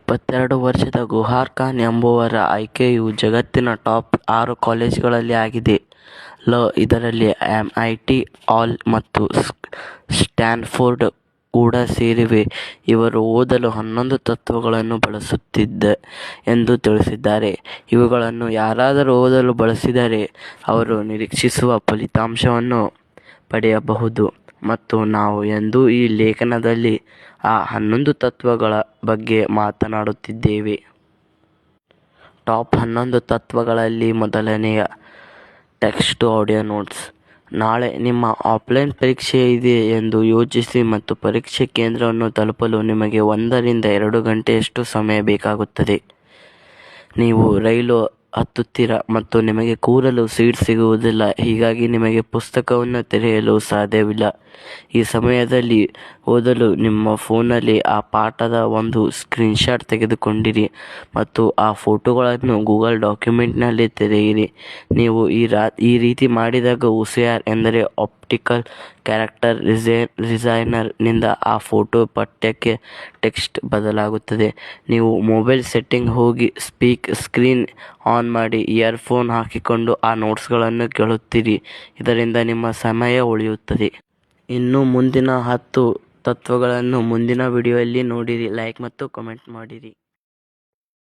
22 ವರ್ಷದ ಗುಹಾರ್ ಖಾನ್ ಎಂಬುವರ ಆಯ್ಕೆಯು ಜಗತ್ತಿನ ಟಾಪ್ 6 ಕಾಲೇಜುಗಳಲ್ಲಿ ಆಗಿದೆ. ಇದರಲ್ಲಿ MIT, ಆಲ್ ಮತ್ತು ಸ್ಟ್ಯಾನ್ಫೋರ್ಡ್ ಕೂಡ ಸೇರಿವೆ. ಇವರು ಓದಲು 11 ತತ್ವಗಳನ್ನು ಬಳಸುತ್ತಿದ್ದೆ ಎಂದು ತಿಳಿಸಿದ್ದಾರೆ. ಇವುಗಳನ್ನು ಯಾರಾದರೂ ಓದಲು ಬಳಸಿದರೆ ಅವರು ನಿರೀಕ್ಷಿಸುವ ಫಲಿತಾಂಶವನ್ನು ಪಡೆಯಬಹುದು ಮತ್ತು ನಾವು ಇಂದು ಈ ಲೇಖನದಲ್ಲಿ ಆ 11 ತತ್ವಗಳ ಬಗ್ಗೆ ಮಾತನಾಡುತ್ತಿದ್ದೇವೆ. ಟಾಪ್ 11 ತತ್ವಗಳಲ್ಲಿ ಮೊದಲನೆಯ ಟೆಕ್ಸ್ಟ್ ಟು ಆಡಿಯೋ ನೋಟ್ಸ್. ನಾಳೆ ನಿಮ್ಮ ಆಫ್ಲೈನ್ ಪರೀಕ್ಷೆ ಇದೆ ಎಂದು ಯೋಚಿಸಿ ಮತ್ತು ಪರೀಕ್ಷೆ ಕೇಂದ್ರವನ್ನು ತಲುಪಲು ನಿಮಗೆ 1 ರಿಂದ 2 ಗಂಟೆಯಷ್ಟು ಸಮಯ ಬೇಕಾಗುತ್ತದೆ. ನೀವು ರೈಲು ಹತ್ತುತ್ತೀರಾ ಮತ್ತು ನಿಮಗೆ ಕೂರಲು ಸೀಟ್ ಸಿಗುವುದಿಲ್ಲ, ಹೀಗಾಗಿ ನಿಮಗೆ ಪುಸ್ತಕವನ್ನು ತೆರೆಯಲು ಸಾಧ್ಯವಿಲ್ಲ. ಈ ಸಮಯದಲ್ಲಿ ಓದಲು ನಿಮ್ಮ ಫೋನ್ನಲ್ಲಿ ಆ ಪಾಠದ ಒಂದು ಸ್ಕ್ರೀನ್ಶಾಟ್ ತೆಗೆದುಕೊಂಡಿರಿ ಮತ್ತು ಆ ಫೋಟೋಗಳನ್ನು ಗೂಗಲ್ ಡಾಕ್ಯುಮೆಂಟ್ನಲ್ಲಿ ತೆರೆಯಿರಿ. ನೀವು ಈ ರೀತಿ ಮಾಡಿದಾಗ OCR ಎಂದರೆ ಆಪ್ಟಿಕಲ್ ಕ್ಯಾರೆಕ್ಟರ್ ರಿಸೈನರ್ ನಿಂದ ಆ ಫೋಟೋ ಪಠ್ಯಕ್ಕೆ ಟೆಕ್ಸ್ಟ್ ಬದಲಾಗುತ್ತದೆ. ನೀವು ಮೊಬೈಲ್ ಸೆಟ್ಟಿಂಗ್ ಹೋಗಿ ಸ್ಕ್ರೀನ್ ಆನ್ ಮಾಡಿ ಇಯರ್ಫೋನ್ ಹಾಕಿಕೊಂಡು ಆ ನೋಟ್ಸ್ಗಳನ್ನು ಕೇಳುತ್ತೀರಿ. ಇದರಿಂದ ನಿಮ್ಮ ಸಮಯ ಉಳಿಯುತ್ತದೆ. ಇನ್ನು ಮುಂದಿನ 10 ತತ್ವಗಳನ್ನು ಮುಂದಿನ ವಿಡಿಯೋದಲ್ಲಿ ನೋಡಿರಿ. ಲೈಕ್ ಮತ್ತು ಕಾಮೆಂಟ್ ಮಾಡಿರಿ.